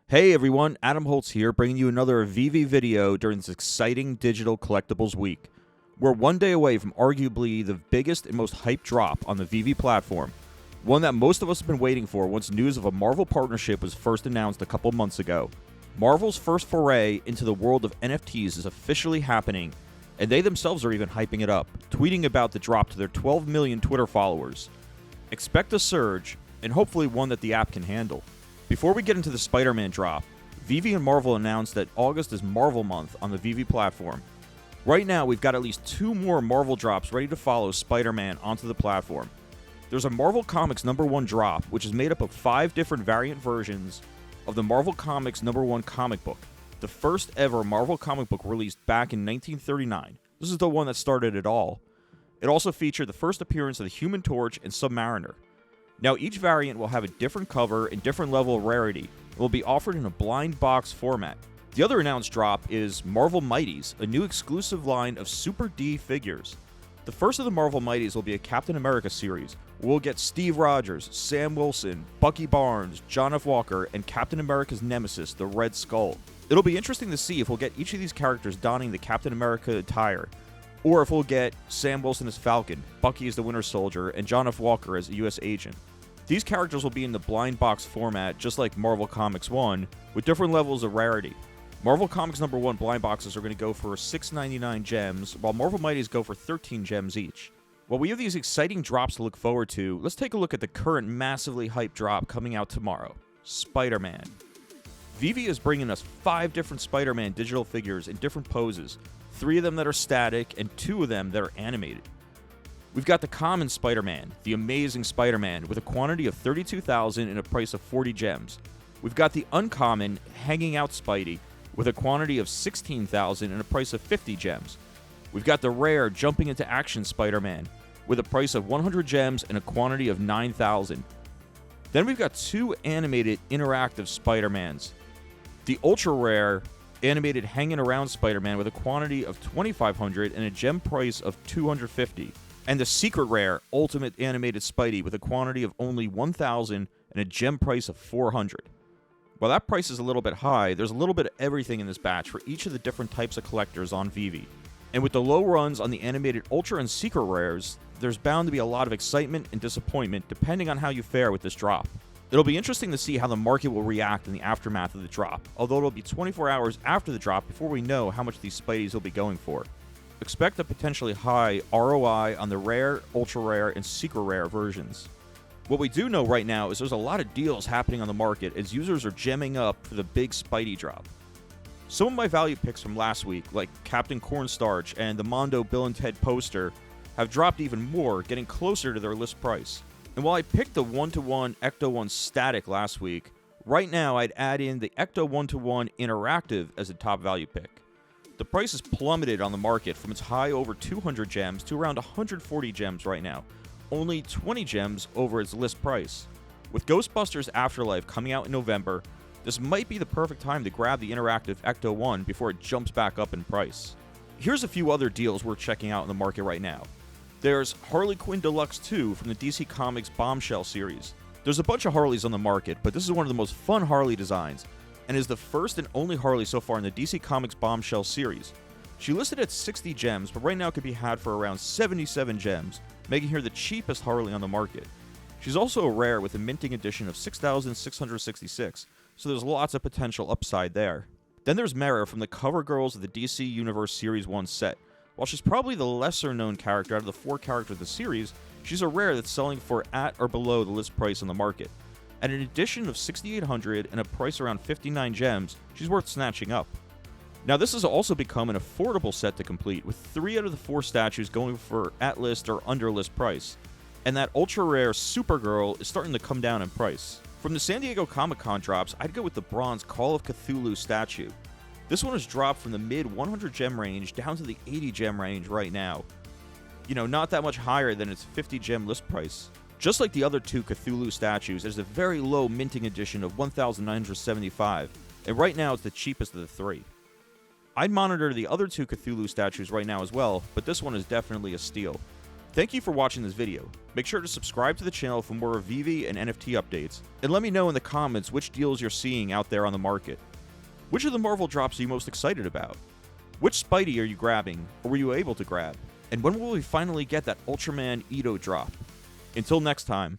Hey everyone, Adam Holtz here, bringing you another VEVE video during this exciting digital collectibles week. We're one day away from arguably the biggest and most hyped drop on the VEVE platform, one that most of us have been waiting for once news of a Marvel partnership was first announced a couple months ago. Marvel's first foray into the world of NFTs is officially happening, and they themselves are even hyping it up, tweeting about the drop to their 12 million Twitter followers. Expect a surge, and hopefully one that the app can handle. Before we get into the Spider-Man drop, VEVE and Marvel announced that August is Marvel Month on the VEVE platform. Right now, we've got at least 2 more Marvel drops ready to follow Spider-Man onto the platform. There's a Marvel Comics #1 drop, which is made up of 5 different variant versions of the Marvel Comics #1 comic book, the first ever Marvel comic book released back in 1939. This is the one that started it all. It also featured the first appearance of the Human Torch and Submariner. Now, each variant will have a different cover and different level of rarity, and will be offered in a blind box format. The other announced drop is Marvel Mighties, a new exclusive line of Super D figures. The first of the Marvel Mighties will be a Captain America series, where we'll get Steve Rogers, Sam Wilson, Bucky Barnes, John F. Walker, and Captain America's nemesis, the Red Skull. It'll be interesting to see if we'll get each of these characters donning the Captain America attire, or if we'll get Sam Wilson as Falcon, Bucky as the Winter Soldier, and John F. Walker as a U.S. agent. These characters will be in the blind box format, just like Marvel Comics 1, with different levels of rarity. Marvel Comics #1 blind boxes are going to go for 6.99 gems, while Marvel Mighties go for 13 gems each. While we have these exciting drops to look forward to, let's take a look at the current massively hyped drop coming out tomorrow, Spider-Man. VEVE is bringing us 5 different Spider-Man digital figures in different poses, 3 of them that are static, and 2 of them that are animated. We've got the common Spider-Man, the Amazing Spider-Man, with a quantity of 32,000 and a price of 40 gems. We've got the uncommon Hanging Out Spidey, with a quantity of 16,000 and a price of 50 gems. We've got the rare Jumping Into Action Spider-Man, with a price of 100 gems and a quantity of 9,000. Then we've got 2 animated interactive Spider-Mans. The ultra rare animated Hanging Around Spider-Man with a quantity of 2,500 and a gem price of 250. And the secret rare Ultimate Animated Spidey with a quantity of only 1,000 and a gem price of 400. While that price is a little bit high, there's a little bit of everything in this batch for each of the different types of collectors on VEVE. And with the low runs on the animated Ultra and Secret rares, there's bound to be a lot of excitement and disappointment depending on how you fare with this drop. It'll be interesting to see how the market will react in the aftermath of the drop, although it'll be 24 hours after the drop before we know how much these Spideys will be going for. Expect a potentially high ROI on the rare, ultra rare, and secret rare versions. What we do know right now is there's a lot of deals happening on the market as users are gemming up for the big Spidey drop. Some of my value picks from last week, like Captain Cornstarch and the Mondo Bill and Ted poster, have dropped even more, getting closer to their list price. And while I picked the 1-to-1 Ecto-1 static last week, right now I'd add in the Ecto 1-to-1 interactive as a top value pick. The price has plummeted on the market from its high over 200 gems to around 140 gems right now, only 20 gems over its list price. With Ghostbusters Afterlife coming out in November, this might be the perfect time to grab the interactive Ecto 1 before it jumps back up in price. Here's a few other deals worth checking out in the market right now. There's Harley Quinn Deluxe 2 from the DC Comics Bombshell series. There's a bunch of Harleys on the market, but this is one of the most fun Harley designs, and is the first and only Harley so far in the DC Comics Bombshell series. She listed at 60 gems, but right now could be had for around 77 gems, making her the cheapest Harley on the market. She's also a rare with a minting edition of 6,666, so there's lots of potential upside there. Then there's Mera from the cover girls of the DC Universe Series 1 set. While she's probably the lesser known character out of the 4 characters of the series, she's a rare that's selling for at or below the list price on the market. At an edition of 6,800 and a price around 59 gems, she's worth snatching up. Now this has also become an affordable set to complete, with 3 out of the 4 statues going for at list or under list price. And that ultra rare Supergirl is starting to come down in price. From the San Diego Comic-Con drops, I'd go with the bronze Call of Cthulhu statue. This one has dropped from the mid 100 gem range down to the 80 gem range right now. Not that much higher than its 50 gem list price. Just like the other 2 Cthulhu statues, there's a very low minting edition of 1,975, and right now it's the cheapest of the 3. I'd monitor the other 2 Cthulhu statues right now as well, but this one is definitely a steal. Thank you for watching this video. Make sure to subscribe to the channel for more VeVe and NFT updates, and let me know in the comments which deals you're seeing out there on the market. Which of the Marvel drops are you most excited about? Which Spidey are you grabbing, or were you able to grab? And when will we finally get that Ultraman Ito drop? Until next time,